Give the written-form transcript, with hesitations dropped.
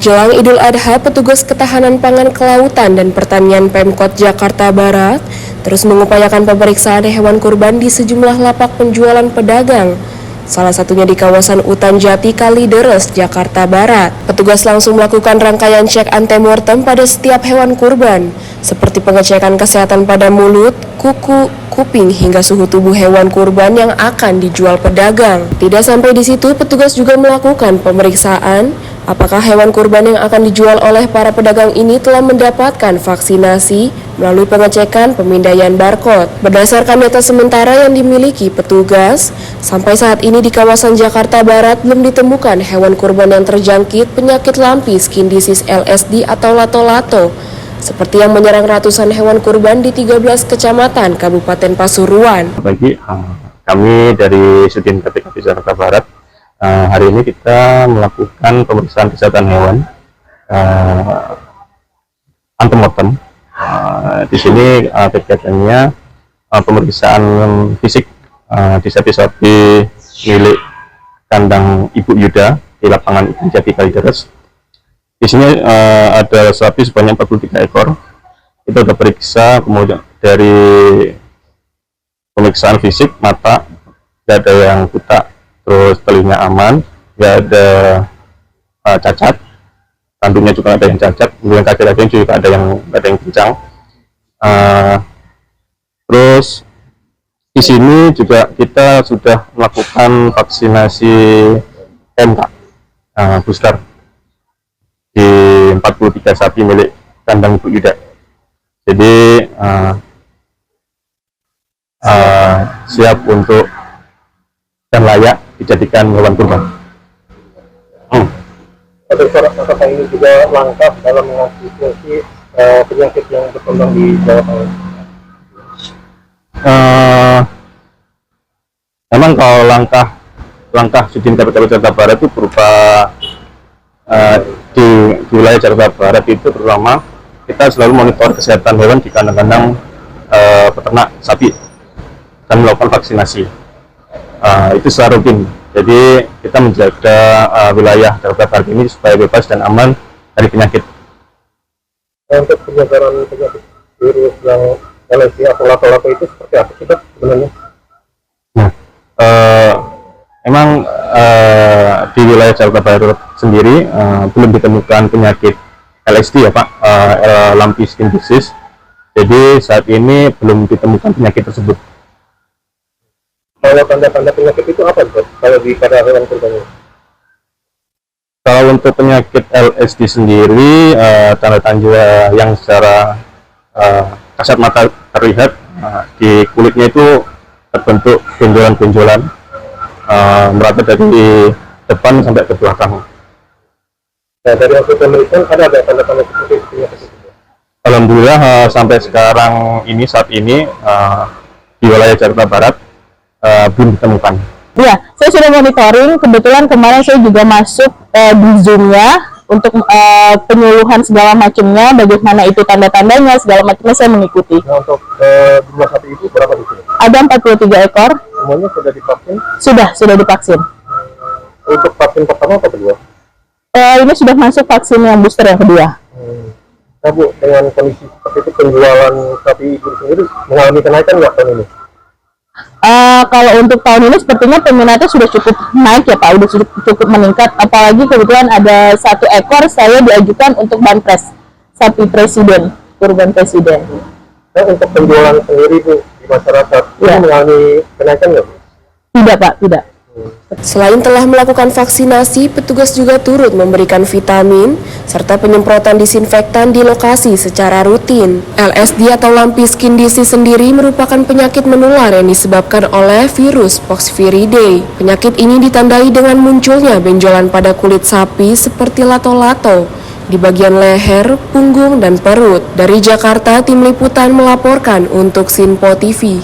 Jelang Idul Adha, petugas ketahanan pangan kelautan dan pertanian Pemkot Jakarta Barat terus mengupayakan pemeriksaan hewan kurban di sejumlah lapak penjualan pedagang. Salah satunya di kawasan Utan Jati, Kalideres, Jakarta Barat. Petugas langsung melakukan rangkaian cek antemortem pada setiap hewan kurban, seperti pengecekan kesehatan pada mulut, kuku, kuping, hingga suhu tubuh hewan kurban yang akan dijual pedagang. Tidak sampai di situ, petugas juga melakukan pemeriksaan apakah hewan kurban yang akan dijual oleh para pedagang ini telah mendapatkan vaksinasi melalui pengecekan pemindaian barcode. Berdasarkan data sementara yang dimiliki petugas, sampai saat ini di kawasan Jakarta Barat belum ditemukan hewan kurban yang terjangkit penyakit lampi skin disease LSD atau lato-lato, seperti yang menyerang ratusan hewan kurban di 13 kecamatan Kabupaten Pasuruan. Bagi kami dari Sudin KPKP Jakarta Barat, hari ini kita melakukan pemeriksaan kesehatan hewan antemortem. Di sini kegiatannya pemeriksaan fisik di sapi-sapi milik kandang Ibu Yuda di lapangan Utan Jati Kalideres. Di sini ada sapi sebanyak 43 ekor. Itu ada periksa, kemudian dari pemeriksaan fisik mata tidak ada yang buta, terus telinga aman, nggak ada cacat, tanduknya juga ada yang cacat, kemudian kaki-kakinya juga ada yang pincang. Terus di sini juga kita sudah melakukan vaksinasi MK booster di 43 sapi milik kandang Ibu Yuda. Jadi siap untuk dan layak dijadikan hewan kurban. Apakah ini juga langkah dalam mengantisipasi penyakit yang berkembang di Jawa Tengah? Memang kalau langkah Sudin KPKP Jakarta Barat itu berupa di wilayah Jakarta Barat itu terutama kita selalu monitor kesehatan hewan di kandang-kandang peternak sapi dan melakukan vaksinasi. Itu secara rutin. Jadi kita menjaga wilayah Jakarta Barat ini supaya bebas dan aman dari penyakit. Untuk penyebaran penyakit virus yang LSD atau lato-lato itu seperti apa sih Pak sebenarnya? Nah, emang di wilayah Jakarta Barat sendiri belum ditemukan penyakit LSD ya Pak, lampi skin disease. Jadi saat ini belum ditemukan penyakit tersebut. Kalau tanda-tanda penyakit itu apa Pak? Kalau di pada hewan kurbannya? Kalau untuk penyakit LSD sendiri, tanda-tanda yang secara kasat mata terlihat di kulitnya itu terbentuk benjolan-benjolan merata dari depan sampai ke belakang. Nah, dari hasil pemeriksaan ada tanda-tanda seperti penyakit itu? Alhamdulillah sampai sekarang ini saat ini di wilayah Jakarta Barat belum ditemukan. Iya, saya sudah monitoring. Kebetulan kemarin saya juga masuk di Zoom-nya untuk penyuluhan segala macamnya, bagaimana itu tanda-tandanya, segala macamnya saya mengikuti. Nah, untuk jumlah sapi itu berapa di sini? Ada 43 ekor. Semuanya sudah divaksin? Sudah divaksin. Untuk vaksin pertama atau kedua? Ini sudah masuk vaksin yang booster yang kedua. Nah Bu, dengan kondisi seperti itu penjualan sapi ibu sendiri mengalami kenaikan nggak tahun ini? Kalau untuk tahun ini sepertinya peminatnya sudah cukup naik ya Pak, sudah cukup meningkat. Apalagi kebetulan ada 1 ekor saya diajukan untuk banpres, sapi presiden, kurban presiden. Nah, untuk penjualan sendiri Bu di masyarakat, ini mengalami kenaikan nggak Bu? Tidak Pak, tidak. Selain telah melakukan vaksinasi, petugas juga turut memberikan vitamin serta penyemprotan disinfektan di lokasi secara rutin. LSD atau lampi skin disease sendiri merupakan penyakit menular yang disebabkan oleh virus Poxviridae. Penyakit ini ditandai dengan munculnya benjolan pada kulit sapi seperti lato-lato di bagian leher, punggung, dan perut. Dari Jakarta, tim liputan melaporkan untuk Sinpo TV.